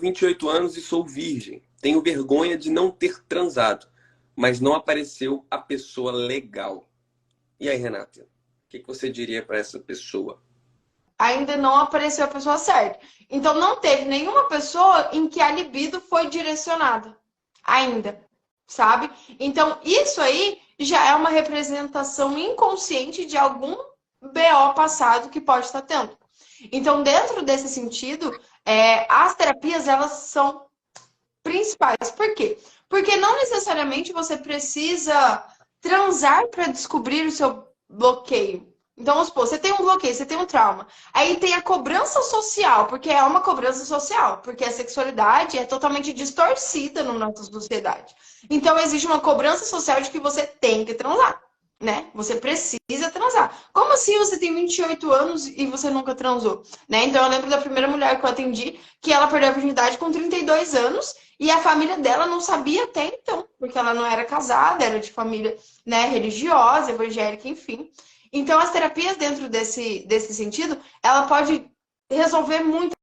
Tenho 28 anos e sou virgem. Tenho vergonha de não ter transado, mas não apareceu a pessoa legal. E aí, Renata, o que você diria para essa pessoa? Ainda não apareceu a pessoa certa. Então não teve nenhuma pessoa em que a libido foi direcionada. Ainda, sabe? Então isso aí já é uma representação inconsciente de algum BO passado que pode estar tendo. Então, dentro desse sentido, as terapias elas são principais. Por quê? Porque não necessariamente você precisa transar para descobrir o seu bloqueio. Então, vamos supor, você tem um bloqueio, você tem um trauma. Aí tem a cobrança social, porque é uma cobrança social, porque a sexualidade é totalmente distorcida na nossa sociedade. Então, existe uma cobrança social de que você tem que transar, né? Você precisa transar. Como assim você tem 28 anos e você nunca transou? Né? Então, eu lembro da primeira mulher que eu atendi, que ela perdeu a virgindade com 32 anos e a família dela não sabia até então, porque ela não era casada, era de família, né, religiosa, evangélica, enfim. Então, as terapias dentro desse sentido, ela pode resolver muitas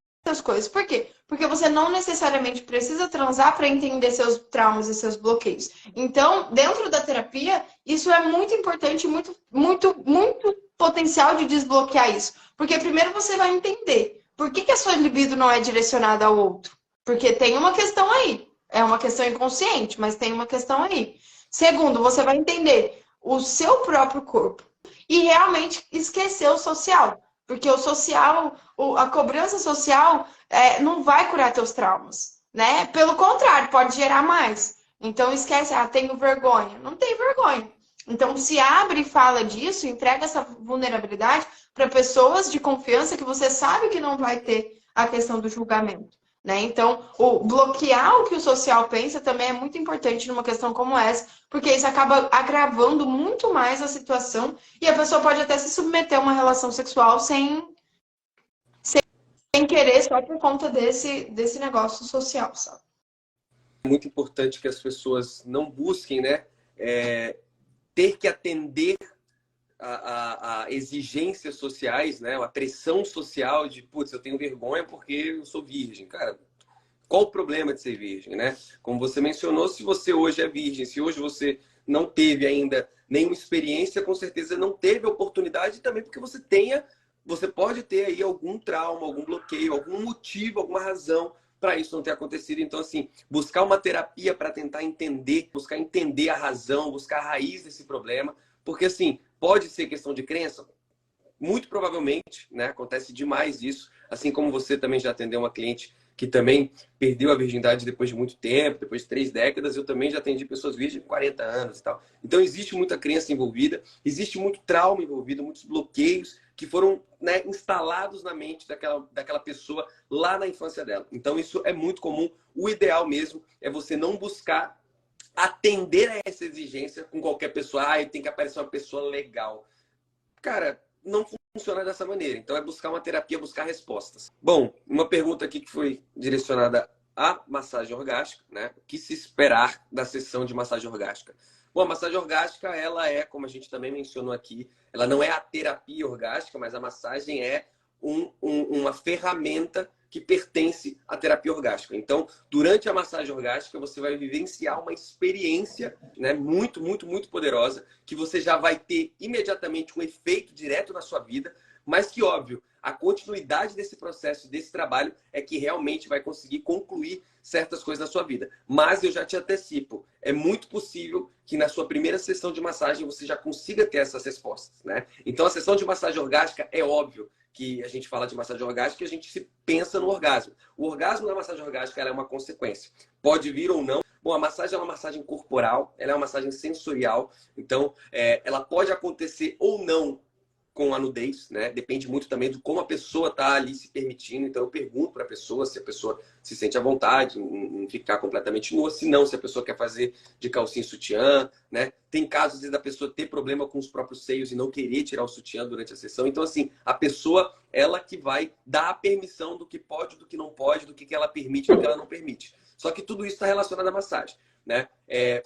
coisas. Por quê? Porque você não necessariamente precisa transar para entender seus traumas e seus bloqueios. Então, dentro da terapia, isso é muito importante, muito, muito, muito potencial de desbloquear isso. Porque primeiro você vai entender por que a sua libido não é direcionada ao outro. Porque tem uma questão aí. É uma questão inconsciente, mas tem uma questão aí. Segundo, você vai entender o seu próprio corpo e realmente esquecer o social. Porque o social, a cobrança social não vai curar teus traumas, né? Pelo contrário, pode gerar mais. Então esquece, tenho vergonha. Não tem vergonha. Então se abre e fala disso, entrega essa vulnerabilidade para pessoas de confiança que você sabe que não vai ter a questão do julgamento. Né? Então, o bloquear o que o social pensa também é muito importante numa questão como essa, porque isso acaba agravando muito mais a situação e a pessoa pode até se submeter a uma relação sexual sem querer, só por conta desse negócio social, sabe? É muito importante que as pessoas não busquem, né, ter que atender a exigências sociais, né, a pressão social de, putz, eu tenho vergonha porque eu sou virgem. Cara, qual o problema de ser virgem, né? Como você mencionou, se você hoje é virgem, se hoje você não teve ainda nenhuma experiência, com certeza não teve oportunidade também porque você pode ter aí algum trauma, algum bloqueio, algum motivo, alguma razão para isso não ter acontecido. Então, assim, buscar uma terapia para tentar entender, buscar entender a razão, buscar a raiz desse problema, porque assim, pode ser questão de crença, muito provavelmente, né? Acontece demais isso. Assim como você também já atendeu uma cliente que também perdeu a virgindade depois de muito tempo, depois de 3 décadas, eu também já atendi pessoas virgens de 40 anos e tal. Então existe muita crença envolvida, existe muito trauma envolvido, muitos bloqueios que foram, né, instalados na mente daquela pessoa lá na infância dela. Então isso é muito comum. O ideal mesmo é você não buscar atender a essa exigência com qualquer pessoa. Tem que aparecer uma pessoa legal. Cara, não funciona dessa maneira. Então é buscar uma terapia, buscar respostas. Bom, uma pergunta aqui que foi direcionada à massagem orgástica, né? O que se esperar da sessão de massagem orgástica? Bom, a massagem orgástica, ela é, como a gente também mencionou aqui, ela não é a terapia orgástica, mas a massagem é uma ferramenta que pertence à terapia orgástica. Então, durante a massagem orgástica, você vai vivenciar uma experiência, né, muito, muito, muito poderosa, que você já vai ter imediatamente um efeito direto na sua vida, mas que, óbvio, a continuidade desse processo, desse trabalho, é que realmente vai conseguir concluir certas coisas na sua vida. Mas eu já te antecipo, é muito possível que na sua primeira sessão de massagem você já consiga ter essas respostas, né? Então, a sessão de massagem orgástica é óbvio que a gente fala de massagem orgástica e a gente se pensa no orgasmo. O orgasmo na massagem orgástica ela é uma consequência. Pode vir ou não. Bom, a massagem é uma massagem corporal, ela é uma massagem sensorial. Então, ela pode acontecer ou não com a nudez, né? Depende muito também de como a pessoa está ali se permitindo. Então, eu pergunto para a pessoa se a pessoa se sente à vontade em ficar completamente nua. Se não, se a pessoa quer fazer de calcinha e sutiã, né? Tem casos da pessoa ter problema com os próprios seios e não querer tirar o sutiã durante a sessão. Então, assim, a pessoa, ela que vai dar a permissão do que pode, do que não pode, do que ela permite, do que ela não permite. Só que tudo isso está relacionado à massagem, né?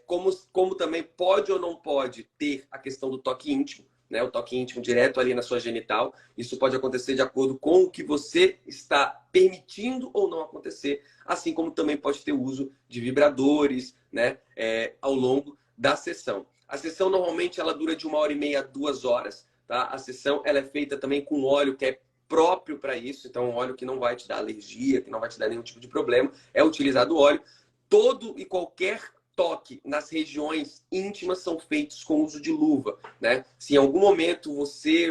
Como também pode ou não pode ter a questão do toque íntimo. né? O toque íntimo direto ali na sua genital. Isso pode acontecer de acordo com o que você está permitindo ou não acontecer, assim como também pode ter o uso de vibradores, né? Ao longo da sessão. A sessão normalmente ela dura de 1h30 a 2 horas, tá? A sessão ela é feita também com óleo que é próprio para isso, então um óleo que não vai te dar alergia, que não vai te dar nenhum tipo de problema, é utilizado o óleo. Todo e qualquer toque nas regiões íntimas são feitos com uso de luva, né? Se em algum momento você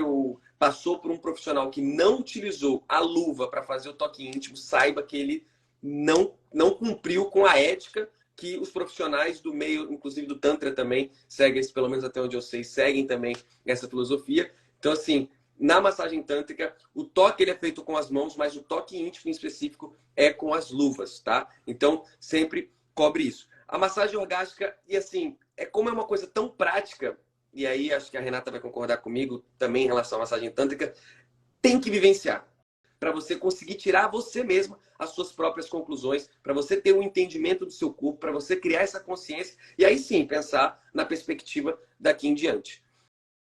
passou por um profissional que não utilizou a luva para fazer o toque íntimo, saiba que ele não cumpriu com a ética que os profissionais do meio, inclusive do Tantra também, seguem, pelo menos até onde eu sei, seguem também essa filosofia. Então, assim, na massagem tântrica, o toque ele é feito com as mãos, mas o toque íntimo em específico é com as luvas, tá? Então, sempre cobre isso. A massagem orgástica, e assim, como é uma coisa tão prática, e aí acho que a Renata vai concordar comigo também em relação à massagem tântrica, tem que vivenciar. Para você conseguir tirar você mesma as suas próprias conclusões, para você ter um entendimento do seu corpo, para você criar essa consciência, e aí sim, pensar na perspectiva daqui em diante.